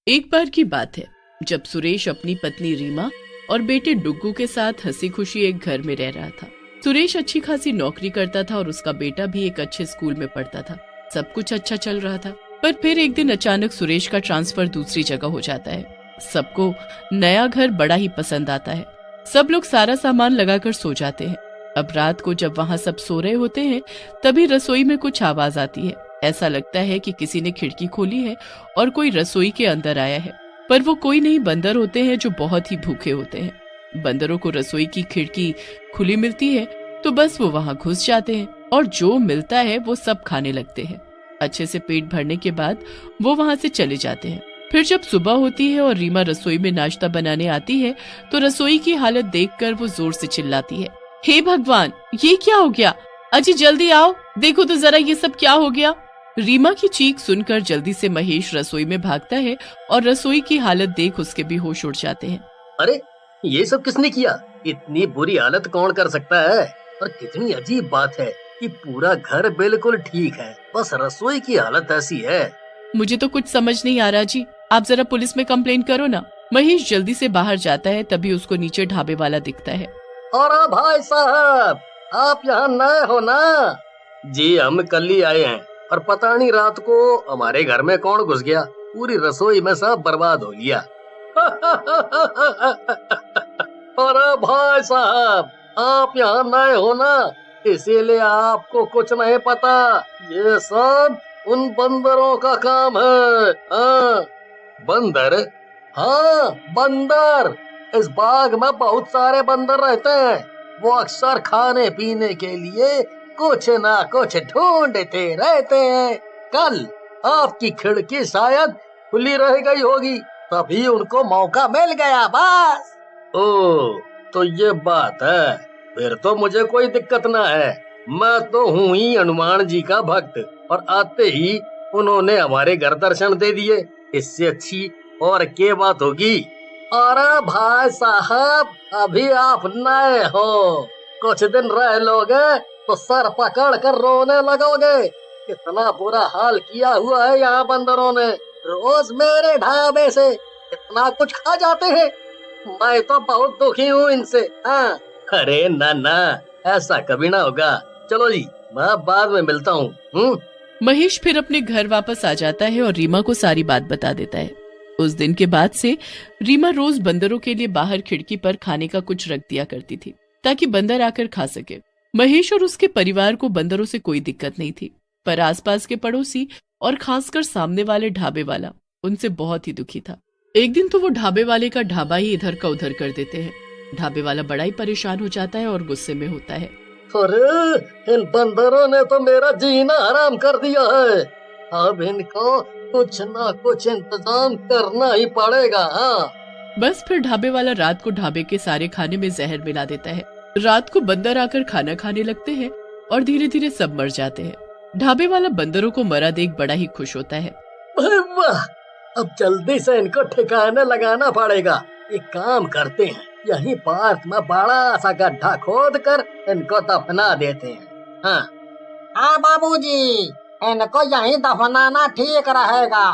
एक बार की बात है जब सुरेश अपनी पत्नी रीमा और बेटे डुग्गू के साथ हंसी खुशी एक घर में रह रहा था। सुरेश अच्छी खासी नौकरी करता था और उसका बेटा भी एक अच्छे स्कूल में पढ़ता था। सब कुछ अच्छा चल रहा था, पर फिर एक दिन अचानक सुरेश का ट्रांसफर दूसरी जगह हो जाता है। सबको नया घर बड़ा ही पसंद आता है। सब लोग सारा सामान लगाकर सो जाते हैं। अब रात को जब वहाँ सब सो रहे होते हैं तभी रसोई में कुछ आवाज आती है। ऐसा लगता है कि किसी ने खिड़की खोली है और कोई रसोई के अंदर आया है, पर वो कोई नहीं, बंदर होते हैं जो बहुत ही भूखे होते हैं। बंदरों को रसोई की खिड़की खुली मिलती है तो बस वो वहाँ घुस जाते हैं और जो मिलता है वो सब खाने लगते हैं। अच्छे से पेट भरने के बाद वो वहाँ से चले जाते हैं। फिर जब सुबह होती है और रीमा रसोई में नाश्ता बनाने आती है तो रसोई की हालत देखकर वो जोर से चिल्लाती है, हे भगवान, ये क्या हो गया? अजी जल्दी आओ, देखो तो जरा ये सब क्या हो गया। रीमा की चीख सुनकर जल्दी से महेश रसोई में भागता है और रसोई की हालत देख उसके भी होश उड़ जाते हैं। अरे ये सब किसने किया? इतनी बुरी हालत कौन कर सकता है? और कितनी अजीब बात है कि पूरा घर बिल्कुल ठीक है, बस रसोई की हालत ऐसी है। मुझे तो कुछ समझ नहीं आ रहा जी, आप जरा पुलिस में कंप्लेन करो ना। महेश जल्दी से बाहर जाता है, तभी उसको नीचे ढाबे वाला दिखता है। और भाई साहब, आप यहाँ नए हो ना? जी हम कल ही आए हैं और पता नहीं रात को हमारे घर में कौन घुस गया, पूरी रसोई में सब बर्बाद हो गया। अरे भाई साहब, आप यहाँ नए हो ना, इसीलिए आपको कुछ नहीं पता। ये सब उन बंदरों का काम है। हाँ बंदर? हाँ बंदर। इस बाग में बहुत सारे बंदर रहते हैं। वो अक्सर खाने पीने के लिए कुछ ना कुछ ढूंढते रहते हैं। कल आपकी खिड़की शायद खुली रह गई होगी, तभी उनको मौका मिल गया बस। ओह, तो ये बात है, फिर तो मुझे कोई दिक्कत ना है। मैं तो हूँ ही हनुमान जी का भक्त, और आते ही उन्होंने हमारे घर दर्शन दे दिए। इससे अच्छी और क्या बात होगी? अरे भाई साहब, अभी आप नए हो, कुछ दिन रह लोगे तो सर पकड़ कर रोने लगोगे। इतना बुरा हाल किया हुआ है यहाँ बंदरों ने। रोज मेरे ढाबे से इतना कुछ खा जाते हैं। मैं तो बहुत दुखी हूँ इनसे। हाँ। अरे ना ना, ऐसा कभी ना होगा। चलो जी, मैं बाद में मिलता हूँ। महेश फिर अपने घर वापस आ जाता है और रीमा को सारी बात बता देता है। उस दिन के बाद से रीमा रोज बंदरों के लिए बाहर खिड़की पर खाने का कुछ रख दिया करती थी ताकि बंदर आकर खा सके। महेश और उसके परिवार को बंदरों से कोई दिक्कत नहीं थी, पर आसपास के पड़ोसी और खासकर सामने वाले ढाबे वाला उनसे बहुत ही दुखी था। एक दिन तो वो ढाबे वाले का ढाबा ही इधर का उधर कर देते हैं। ढाबे वाला बड़ा ही परेशान हो जाता है और गुस्से में होता है। अरे इन बंदरों ने तो मेरा जीना हराम कर दिया है। अब इनको कुछ ना कुछ इंतजाम करना ही पड़ेगा। हाँ। बस फिर ढाबे वाला रात को ढाबे के सारे खाने में जहर मिला देता है। रात को बंदर आकर खाना खाने लगते हैं और धीरे धीरे सब मर जाते हैं। ढाबे वाला बंदरों को मरा देख बड़ा ही खुश होता है। वाह, अब जल्दी से इनको ठिकाने लगाना पड़ेगा। एक काम करते हैं, यहीं पार्क में बड़ा सा गड्ढा खोद कर इनको दफना देते हैं। हाँ बाबूजी, इनको यहीं दफनाना ठीक रहेगा।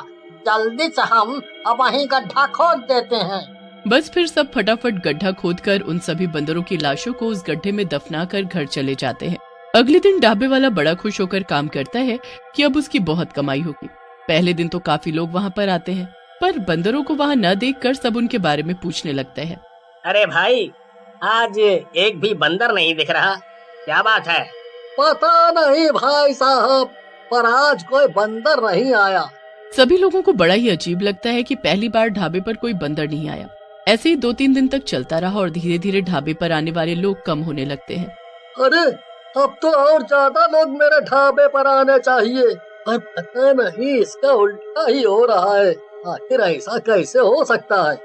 जल्दी से हम अब वहीं गड्ढा खोद देते हैं। बस फिर सब फटाफट गड्ढा खोदकर उन सभी बंदरों की लाशों को उस गड्ढे में दफनाकर घर चले जाते हैं। अगले दिन ढाबे वाला बड़ा खुश होकर काम करता है कि अब उसकी बहुत कमाई होगी। पहले दिन तो काफी लोग वहाँ पर आते हैं, पर बंदरों को वहाँ न देखकर सब उनके बारे में पूछने लगते हैं। अरे भाई, आज एक भी बंदर नहीं दिख रहा, क्या बात है? पता नहीं भाई साहब, पर आज कोई बंदर नहीं आया। सभी लोगों को बड़ा ही अजीब लगता है कि पहली बार ढाबे पर कोई बंदर नहीं आया। ऐसे ही 2-3 दिन तक चलता रहा और धीरे धीरे ढाबे पर आने वाले लोग कम होने लगते हैं। अरे अब तो और ज्यादा लोग मेरे ढाबे पर आने चाहिए, पर पता नहीं इसका उल्टा ही हो रहा है। आखिर ऐसा कैसे हो सकता है?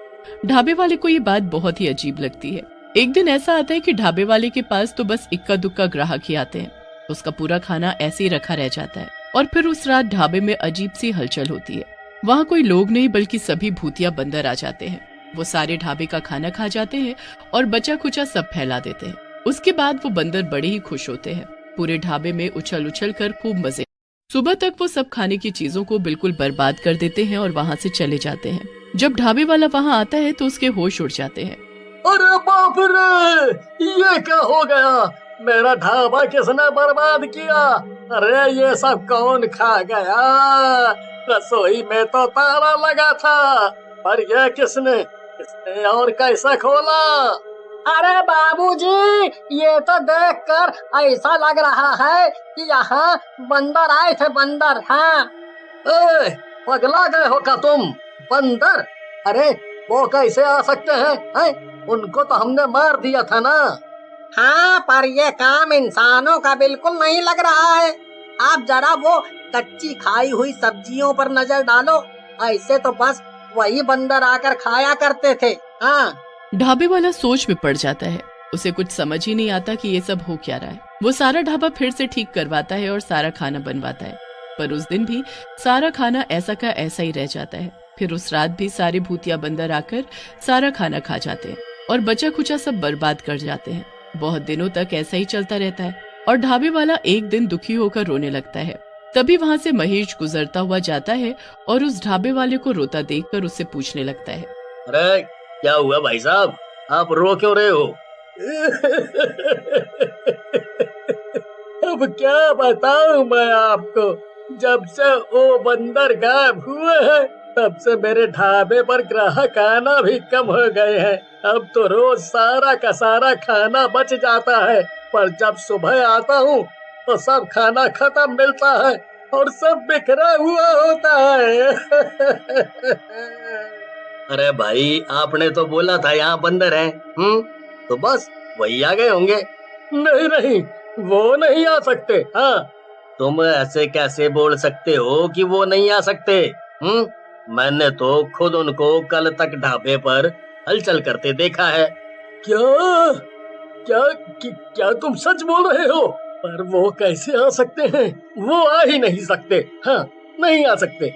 ढाबे वाले को ये बात बहुत ही अजीब लगती है। एक दिन ऐसा आता है कि ढाबे वाले के पास तो बस इक्का दुक्का ग्राहक ही आते हैं। उसका पूरा खाना ऐसे ही रखा रह जाता है और फिर उस रात ढाबे में अजीब सी हलचल होती है। वहाँ कोई लोग नहीं बल्कि सभी भूतिया बंदर आ जाते हैं। वो सारे ढाबे का खाना खा जाते हैं और बचा खुचा सब फैला देते हैं। उसके बाद वो बंदर बड़े ही खुश होते हैं। पूरे ढाबे में उछल उछल कर खूब मजे। सुबह तक वो सब खाने की चीजों को बिल्कुल बर्बाद कर देते हैं और वहाँ से चले जाते हैं। जब ढाबे वाला वहाँ आता है तो उसके होश उड़ जाते हैं। अरे बाप रे, ये क्या हो गया? मेरा ढाबा किसने बर्बाद किया? अरे ये सब कौन खा गया? रसोई में तो ताला लगा था, पर यह किसने और कैसे खोला? अरे बाबूजी, ये तो देखकर ऐसा लग रहा है कि यहाँ बंदर आए थे, बंदर। हाँ। ए, पगला गए हो क्या तुम? बंदर? अरे वो कैसे आ सकते हैं? उनको तो हमने मार दिया था ना। हाँ, पर ये काम इंसानों का बिल्कुल नहीं लग रहा है। आप जरा वो कच्ची खाई हुई सब्जियों पर नजर डालो, ऐसे तो बस वही बंदर आकर खाया करते थे। हाँ। ढाबे वाला सोच में पड़ जाता है। उसे कुछ समझ ही नहीं आता कि ये सब हो क्या रहा है। वो सारा ढाबा फिर से ठीक करवाता है और सारा खाना बनवाता है, पर उस दिन भी सारा खाना ऐसा का ऐसा ही रह जाता है। फिर उस रात भी सारे भूतिया बंदर आकर सारा खाना खा जाते हैं और बचा खुचा सब बर्बाद कर जाते हैं। बहुत दिनों तक ऐसा ही चलता रहता है और ढाबे वाला एक दिन दुखी होकर रोने लगता है। तभी वहाँ से महेश गुजरता हुआ जाता है और उस ढाबे वाले को रोता देखकर उससे पूछने लगता है, अरे क्या हुआ भाई साहब, आप रो क्यों रहे हो? अब क्या बताऊं मैं आपको, जब से वो बंदर गायब हुए हैं तब से मेरे ढाबे पर ग्राहक आना भी कम हो गए हैं। अब तो रोज सारा का सारा खाना बच जाता है, पर जब सुबह आता हूँ तो सब खाना खत्म मिलता है और सब बिखरा हुआ होता है। अरे भाई, आपने तो बोला था यहाँ बंदर हैं। तो बस वही आ गए होंगे। नहीं नहीं, वो नहीं आ सकते। हाँ, तुम ऐसे कैसे बोल सकते हो कि वो नहीं आ सकते? मैंने तो खुद उनको कल तक ढाबे पर हलचल करते देखा है। क्या क्या क्या तुम सच बोल रहे हो? पर वो कैसे आ सकते हैं? वो आ ही नहीं सकते। हाँ, नहीं आ सकते।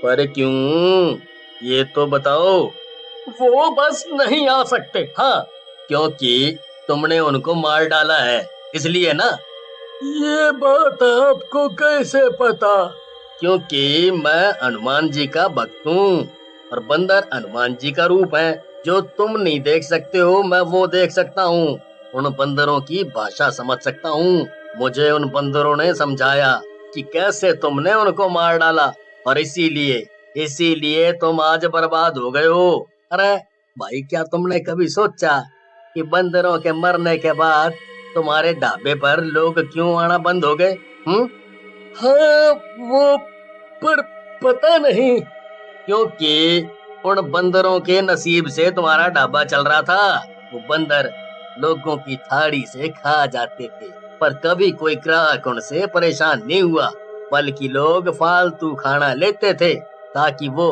पर क्यों, ये तो बताओ। वो बस नहीं आ सकते। हाँ, क्योंकि तुमने उनको मार डाला है, इसलिए ना। ये बात आपको कैसे पता? क्योंकि मैं हनुमान जी का भक्त हूँ और बंदर हनुमान जी का रूप है। जो तुम नहीं देख सकते हो मैं वो देख सकता हूँ। उन बंदरों की भाषा समझ सकता हूँ। मुझे उन बंदरों ने समझाया कि कैसे तुमने उनको मार डाला और इसीलिए तुम आज बर्बाद हो गए हो। अरे भाई, क्या तुमने कभी सोचा कि बंदरों के मरने के बाद तुम्हारे ढाबे पर लोग क्यों आना बंद हो गए? हाँ, वो पर पता नहीं। क्योंकि उन बंदरों के नसीब से तुम्हारा ढाबा चल रहा था। वो बंदर लोगों की थाली से खा जाते थे, पर कभी कोई ग्राहक उनसे परेशान नहीं हुआ, बल्कि लोग फालतू खाना लेते थे ताकि वो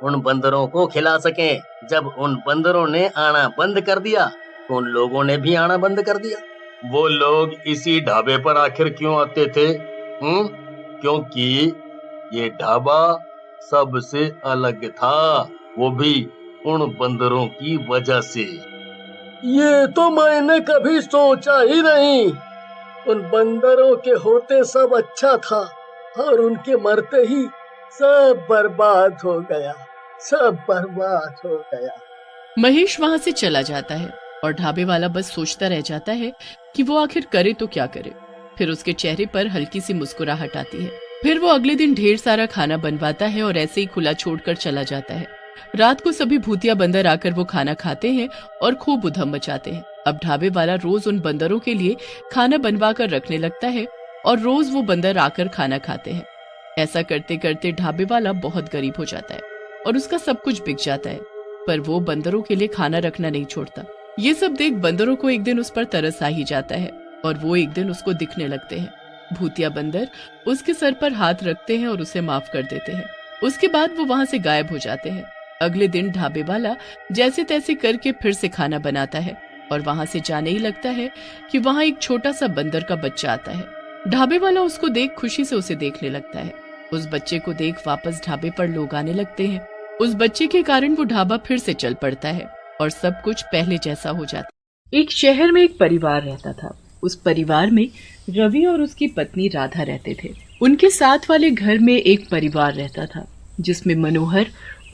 उन बंदरों को खिला सकें। जब उन बंदरों ने आना बंद कर दिया तो उन लोगों ने भी आना बंद कर दिया। वो लोग इसी ढाबे पर आखिर क्यों आते थे? क्योंकि ये ढाबा सबसे अलग था, वो भी उन बंदरों की वजह से। ये तो मैंने कभी सोचा ही नहीं। उन बंदरों के होते सब अच्छा था और उनके मरते ही सब बर्बाद हो गया, सब बर्बाद हो गया। महेश वहाँ से चला जाता है और ढाबे वाला बस सोचता रह जाता है कि वो आखिर करे तो क्या करे। फिर उसके चेहरे पर हल्की सी मुस्कुराहट आती है। फिर वो अगले दिन ढेर सारा खाना बनवाता है और ऐसे ही खुला छोड़कर चला जाता है। रात को सभी भूतिया बंदर आकर वो खाना खाते हैं और खूब उधम मचाते हैं। अब ढाबे वाला रोज उन बंदरों के लिए खाना बनवा कर रखने लगता है और रोज वो बंदर आकर खाना खाते हैं। ऐसा करते करते ढाबे वाला बहुत गरीब हो जाता है और उसका सब कुछ बिक जाता है, पर वो बंदरों के लिए खाना रखना नहीं छोड़ता। ये सब देख बंदरों को एक दिन उस पर तरस आ ही जाता है और वो एक दिन उसको दिखने लगते हैं। भूतिया बंदर उसके सर पर हाथ रखते हैं और उसे माफ कर देते हैं। उसके बाद वो वहाँ से गायब हो जाते हैं। अगले दिन ढाबे वाला जैसे तैसे करके फिर से खाना बनाता है और वहाँ से जाने ही लगता है कि वहाँ एक छोटा सा बंदर का बच्चा आता है। ढाबे वाला उसको देख खुशी से उसे देखने लगता है। उस बच्चे को देख वापस ढाबे पर लोग आने लगते हैं। उस बच्चे के कारण वो ढाबा फिर से चल पड़ता है और सब कुछ पहले जैसा हो जाता है। एक शहर में एक परिवार रहता था। उस परिवार में रवि और उसकी पत्नी राधा रहते थे। उनके साथ वाले घर में एक परिवार रहता था जिसमें मनोहर,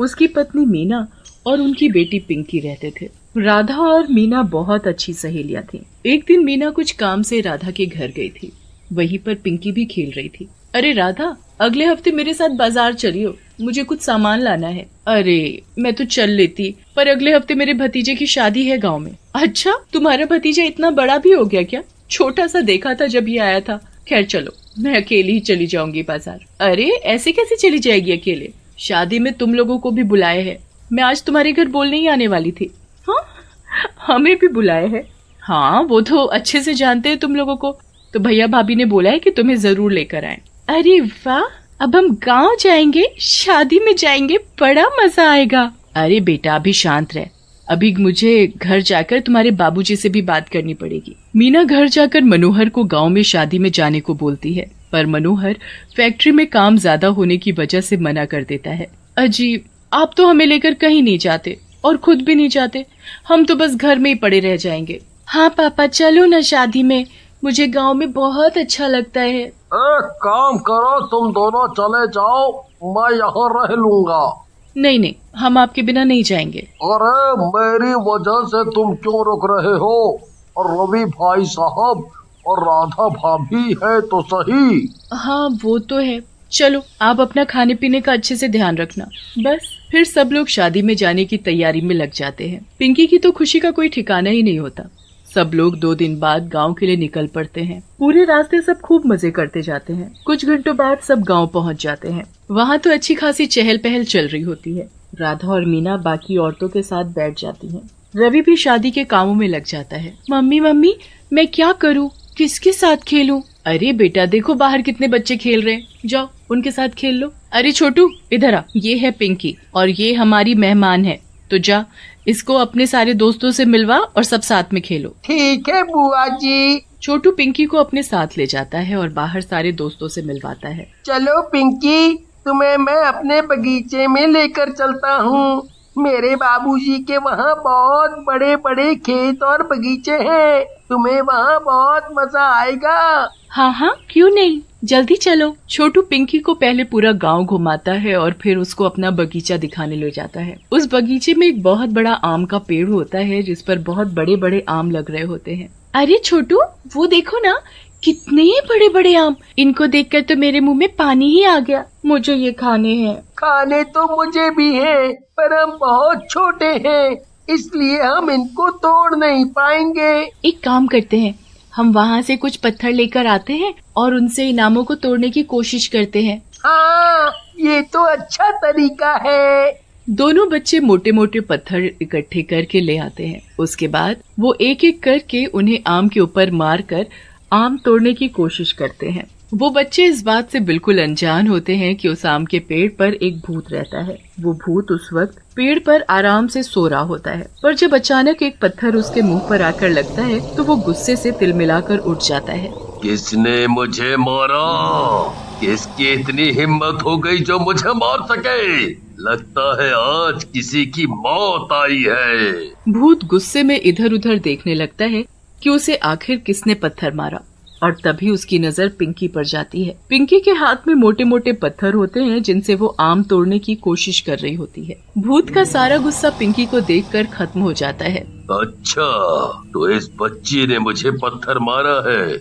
उसकी पत्नी मीना और उनकी बेटी पिंकी रहते थे। राधा और मीना बहुत अच्छी सहेलियां थीं। एक दिन मीना कुछ काम से राधा के घर गई थी। वहीं पर पिंकी भी खेल रही थी। अरे राधा, अगले हफ्ते मेरे साथ बाजार चलियो, मुझे कुछ सामान लाना है। अरे मैं तो चल लेती, पर अगले हफ्ते मेरे भतीजे की शादी है गांव में। अच्छा, तुम्हारा भतीजा इतना बड़ा भी हो गया क्या? छोटा सा देखा था जब ये आया था। खैर चलो, मैं अकेली ही चली जाऊंगी बाजार। अरे ऐसे कैसे चली जाएगी अकेले? शादी में तुम लोगों को भी बुलाए है। मैं आज तुम्हारे घर बोलने ही आने वाली थी। हाँ, हमें भी बुलाए है। हाँ, वो तो अच्छे से जानते हैं तुम लोगों को, तो भैया भाभी ने बोला है कि तुम्हें जरूर लेकर आए। अरे वाह, अब हम गांव जाएंगे, शादी में जाएंगे, बड़ा मजा आएगा। अरे बेटा अभी शांत रह, अभी मुझे घर जाकर तुम्हारे बाबूजी से भी बात करनी पड़ेगी। मीना घर जाकर मनोहर को गांव में शादी में जाने को बोलती है, पर मनोहर फैक्ट्री में काम ज्यादा होने की वजह से मना कर देता है। अजीब, आप तो हमें लेकर कहीं नहीं जाते और खुद भी नहीं जाते, हम तो बस घर में ही पड़े रह जाएंगे। हाँ पापा, चलो ना शादी में, मुझे गांव में बहुत अच्छा लगता है। एक काम करो, तुम दोनों चले जाओ, मैं यहाँ रह लूंगा। नहीं नहीं, हम आपके बिना नहीं जाएंगे। अरे मेरी वजह से तुम क्यों रुक रहे हो? और रवि भाई साहब और राधा भाभी है तो सही। हाँ वो तो है, चलो आप अपना खाने पीने का अच्छे से ध्यान रखना। बस फिर सब लोग शादी में जाने की तैयारी में लग जाते हैं। पिंकी की तो खुशी का कोई ठिकाना ही नहीं होता। सब लोग 2 दिन बाद गांव के लिए निकल पड़ते हैं। पूरे रास्ते सब खूब मजे करते जाते हैं। कुछ घंटों बाद सब गांव पहुंच जाते हैं। वहां तो अच्छी खासी चहल पहल चल रही होती है। राधा और मीना बाकी औरतों के साथ बैठ जाती हैं। रवि भी शादी के कामों में लग जाता है। मम्मी मम्मी, मैं क्या करूँ, किसके साथ खेलूं? अरे बेटा देखो बाहर कितने बच्चे खेल रहे हैं, जाओ उनके साथ खेल लो। अरे छोटू इधर आ, ये है पिंकी और ये हमारी मेहमान है, तो जा इसको अपने सारे दोस्तों से मिलवा और सब साथ में खेलो। ठीक है बुआ जी। छोटू पिंकी को अपने साथ ले जाता है और बाहर सारे दोस्तों से मिलवाता है। चलो पिंकी, तुम्हें मैं अपने बगीचे में लेकर चलता हूँ। मेरे बाबूजी के वहाँ बहुत बड़े बड़े खेत और बगीचे हैं, तुम्हें वहाँ बहुत मजा आएगा। हाँ हाँ क्यों नहीं, जल्दी चलो। छोटू पिंकी को पहले पूरा गांव घुमाता है और फिर उसको अपना बगीचा दिखाने ले जाता है। उस बगीचे में एक बहुत बड़ा आम का पेड़ होता है जिस पर बहुत बड़े बड़े आम लग रहे होते हैं। अरे छोटू वो देखो ना, कितने बड़े बड़े आम, इनको देखकर तो मेरे मुंह में पानी ही आ गया, मुझे ये खाने हैं। खाने तो मुझे भी है, पर हम बहुत छोटे हैं, इसलिए हम इनको तोड़ नहीं पाएंगे। एक काम करते हैं, हम वहाँ से कुछ पत्थर लेकर आते हैं और उनसे इनामों को तोड़ने की कोशिश करते हैं। हाँ, ये तो अच्छा तरीका है। दोनों बच्चे मोटे मोटे पत्थर इकट्ठे करके ले आते हैं। उसके बाद वो एक एक करके उन्हें आम के ऊपर मार कर आम तोड़ने की कोशिश करते हैं। वो बच्चे इस बात से बिल्कुल अनजान होते हैं कि उस आम के पेड़ पर एक भूत रहता है। वो भूत उस वक्त पेड़ पर आराम से सो रहा होता है, पर जब अचानक एक पत्थर उसके मुंह पर आकर लगता है तो वो गुस्से से तिलमिलाकर उठ जाता है। किसने मुझे मारा? किसकी इतनी हिम्मत हो गई जो मुझे मार सके? लगता है आज किसी की मौत आई है। भूत गुस्से में इधर उधर देखने लगता है कि उसे आखिर किसने पत्थर मारा, और तभी उसकी नजर पिंकी पर जाती है। पिंकी के हाथ में मोटे मोटे पत्थर होते हैं जिनसे वो आम तोड़ने की कोशिश कर रही होती है। भूत का सारा गुस्सा पिंकी को देखकर खत्म हो जाता है। अच्छा, तो इस बच्ची ने मुझे पत्थर मारा है।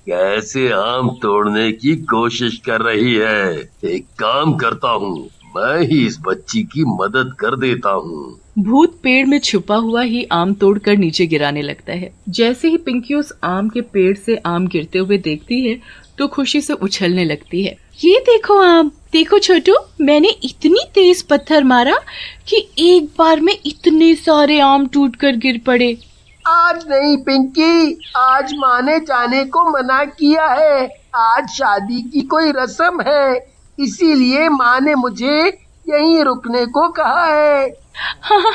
कैसे आम तोड़ने की कोशिश कर रही है? एक काम करता हूँ, मैं ही इस बच्ची की मदद कर देता हूँ। भूत पेड़ में छुपा हुआ ही आम तोड़कर नीचे गिराने लगता है। जैसे ही पिंकी उस आम के पेड़ से आम गिरते हुए देखती है तो खुशी से उछलने लगती है। ये देखो आम, देखो छोटू, मैंने इतनी तेज पत्थर मारा कि एक बार में इतने सारे आम टूटकर गिर पड़े। आज नहीं पिंकी, आज माँ ने जाने को मना किया है। आज शादी की कोई रस्म है, इसीलिए माँ ने मुझे यहीं रुकने को कहा है। हाँ,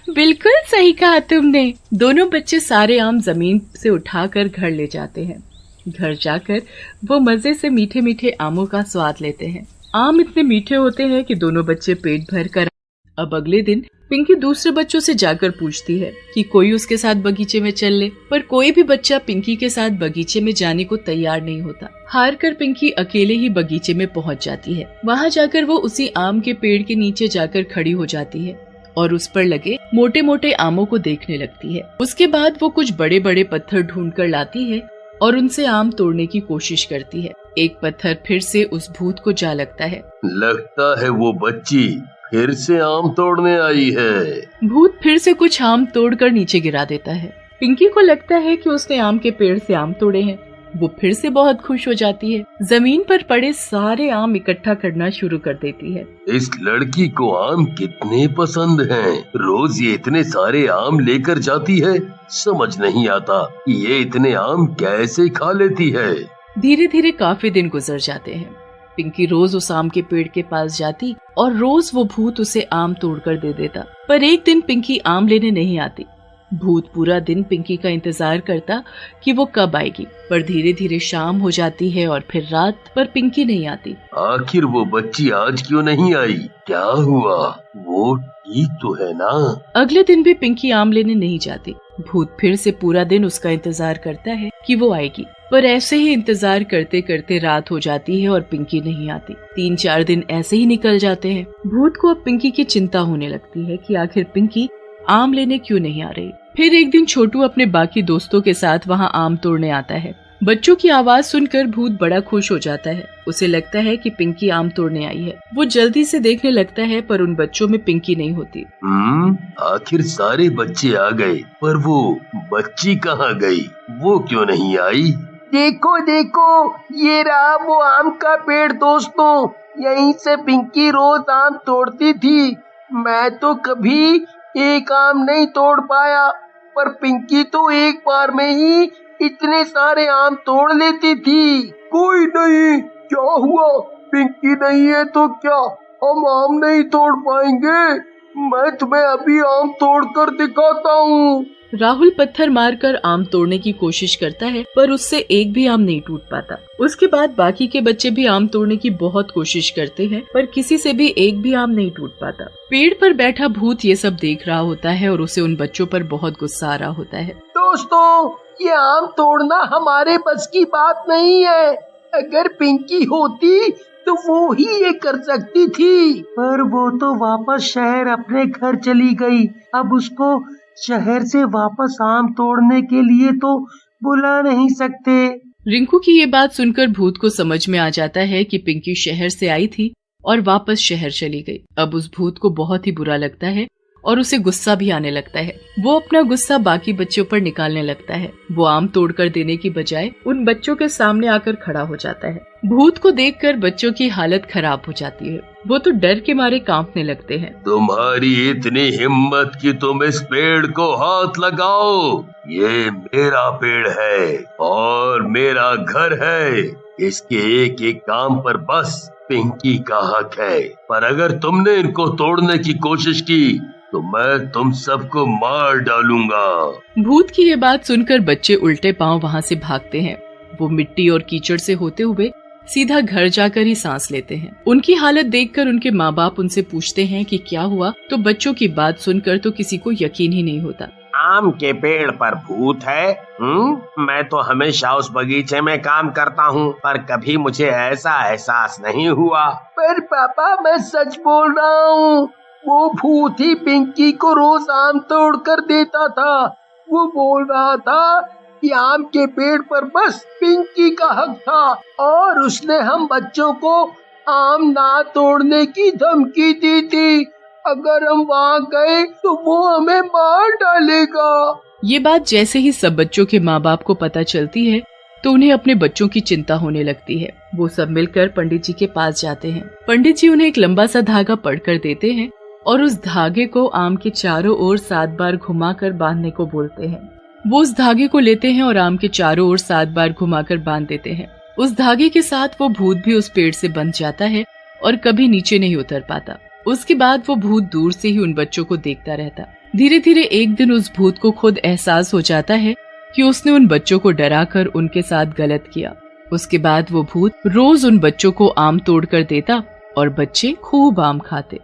बिल्कुल सही कहा तुमने। दोनों बच्चे सारे आम जमीन से उठाकर घर ले जाते हैं। घर जाकर वो मजे से मीठे मीठे आमों का स्वाद लेते हैं। आम इतने मीठे होते हैं कि दोनों बच्चे पेट भर कर। अब अगले दिन पिंकी दूसरे बच्चों से जाकर पूछती है कि कोई उसके साथ बगीचे में चल ले, पर कोई भी बच्चा पिंकी के साथ बगीचे में जाने को तैयार नहीं होता। हार कर पिंकी अकेले ही बगीचे में पहुंच जाती है। वहां जाकर वो उसी आम के पेड़ के नीचे जाकर खड़ी हो जाती है और उस पर लगे मोटे मोटे आमों को देखने लगती है। उसके बाद वो कुछ बड़े बड़े पत्थर ढूंढ कर लाती है और उनसे आम तोड़ने की कोशिश करती है। एक पत्थर फिर से उस भूत को जा लगता है वो बच्ची फिर से आम तोड़ने आई है। भूत फिर से कुछ आम तोड़कर नीचे गिरा देता है। पिंकी को लगता है कि उसने आम के पेड़ से आम तोड़े हैं। वो फिर से बहुत खुश हो जाती है। जमीन पर पड़े सारे आम इकट्ठा करना शुरू कर देती है। इस लड़की को आम कितने पसंद हैं। रोज ये इतने सारे आम लेकर जाती है। समझ नहीं आता ये इतने आम कैसे खा लेती है। धीरे धीरे काफी दिन गुजर जाते हैं। पिंकी रोज उस आम के पेड़ के पास जाती और रोज वो भूत उसे आम तोड़कर दे देता। पर एक दिन पिंकी आम लेने नहीं आती। भूत पूरा दिन पिंकी का इंतजार करता कि वो कब आएगी, पर धीरे धीरे शाम हो जाती है और फिर रात, पर पिंकी नहीं आती। आखिर वो बच्ची आज क्यों नहीं आई? क्या हुआ? वो ठीक तो है ना? अगले दिन भी पिंकी आम लेने नहीं जाती। भूत फिर से पूरा दिन उसका इंतजार करता है कि वो आएगी, पर ऐसे ही इंतजार करते करते रात हो जाती है और पिंकी नहीं आती। 3-4 दिन ऐसे ही निकल जाते हैं। भूत को अब पिंकी की चिंता होने लगती है कि आखिर पिंकी आम लेने क्यों नहीं आ रही। फिर एक दिन छोटू अपने बाकी दोस्तों के साथ वहाँ आम तोड़ने आता है। बच्चों की आवाज सुनकर भूत बड़ा खुश हो जाता है। उसे लगता है कि पिंकी आम तोड़ने आई है। वो जल्दी से देखने लगता है, पर उन बच्चों में पिंकी नहीं होती। आखिर सारे बच्चे आ गए, पर वो बच्ची कहाँ गई? वो क्यों नहीं आई? देखो देखो, ये रहा वो आम का पेड़ दोस्तों। यहीं से पिंकी रोज आम तोड़ती थी। मैं तो कभी एक आम नहीं तोड़ पाया, पर पिंकी तो एक बार में ही इतने सारे आम तोड़ लेती थी। कोई नहीं, क्या हुआ? पिंकी नहीं है तो क्या हम आम नहीं तोड़ पाएंगे? मैं तुम्हें अभी आम तोड़ कर दिखाता हूँ। राहुल पत्थर मारकर आम तोड़ने की कोशिश करता है, पर उससे एक भी आम नहीं टूट पाता। उसके बाद बाकी के बच्चे भी आम तोड़ने की बहुत कोशिश करते हैं, पर किसी से भी एक भी आम नहीं टूट पाता। पेड़ पर बैठा भूत ये सब देख रहा होता है और उसे उन बच्चों पर बहुत गुस्सा आ रहा होता है। दोस्तों, ये आम तोड़ना हमारे बस की बात नहीं है। अगर पिंकी होती तो वो ही ये कर सकती थी, पर वो तो वापस शहर अपने घर चली गई। अब उसको शहर से वापस आम तोड़ने के लिए तो बुला नहीं सकते। रिंकू की ये बात सुनकर भूत को समझ में आ जाता है कि पिंकी शहर से आई थी और वापस शहर चली गई। अब उस भूत को बहुत ही बुरा लगता है और उसे गुस्सा भी आने लगता है। वो अपना गुस्सा बाकी बच्चों पर निकालने लगता है। वो आम तोड़कर देने की बजाय उन बच्चों के सामने आकर खड़ा हो जाता है। भूत को देखकर बच्चों की हालत खराब हो जाती है। वो तो डर के मारे कांपने लगते हैं। तुम्हारी इतनी हिम्मत कि तुम इस पेड़ को हाथ लगाओ। ये मेरा पेड़ है और मेरा घर है। इसके एक एक काम पर बस पिंकी का हक है। पर अगर तुमने इनको तोड़ने की कोशिश की तो मैं तुम सबको मार डालूंगा। भूत की ये बात सुनकर बच्चे उल्टे पांव वहाँ से भागते हैं। वो मिट्टी और कीचड़ से होते हुए सीधा घर जाकर ही सांस लेते हैं। उनकी हालत देखकर उनके माँ बाप उनसे पूछते हैं कि क्या हुआ, तो बच्चों की बात सुनकर तो किसी को यकीन ही नहीं होता। आम के पेड़ पर भूत है? मैं तो हमेशा उस बगीचे में काम करता हूँ, पर कभी मुझे ऐसा एहसास नहीं हुआ। पर पापा, मैं सच बोल रहा हूँ। वो भूत ही पिंकी को रोज आम तोड़ कर देता था। वो बोल रहा था कि आम के पेड़ पर बस पिंकी का हक था और उसने हम बच्चों को आम ना तोड़ने की धमकी दी थी। अगर हम वहाँ गए तो वो हमें मार डालेगा। ये बात जैसे ही सब बच्चों के माँ बाप को पता चलती है तो उन्हें अपने बच्चों की चिंता होने लगती है। वो सब मिलकर पंडित जी के पास जाते हैं। पंडित जी उन्हें एक लंबा सा धागा पढ़कर देते हैं और उस धागे को आम के चारों ओर 7 बार घुमाकर बांधने को बोलते हैं। वो उस धागे को लेते हैं और आम के चारों ओर 7 बार घुमाकर बांध देते हैं। उस धागे के साथ वो भूत भी उस पेड़ से बंध जाता है और कभी नीचे नहीं उतर पाता। उसके बाद वो भूत दूर से ही उन बच्चों को देखता रहता। धीरे धीरे एक दिन उस भूत को खुद एहसास हो जाता है कि उसने उन बच्चों को डराकर उनके साथ गलत किया। उसके बाद वो भूत रोज उन बच्चों को आम तोड़ कर देता और बच्चे खूब आम खाते।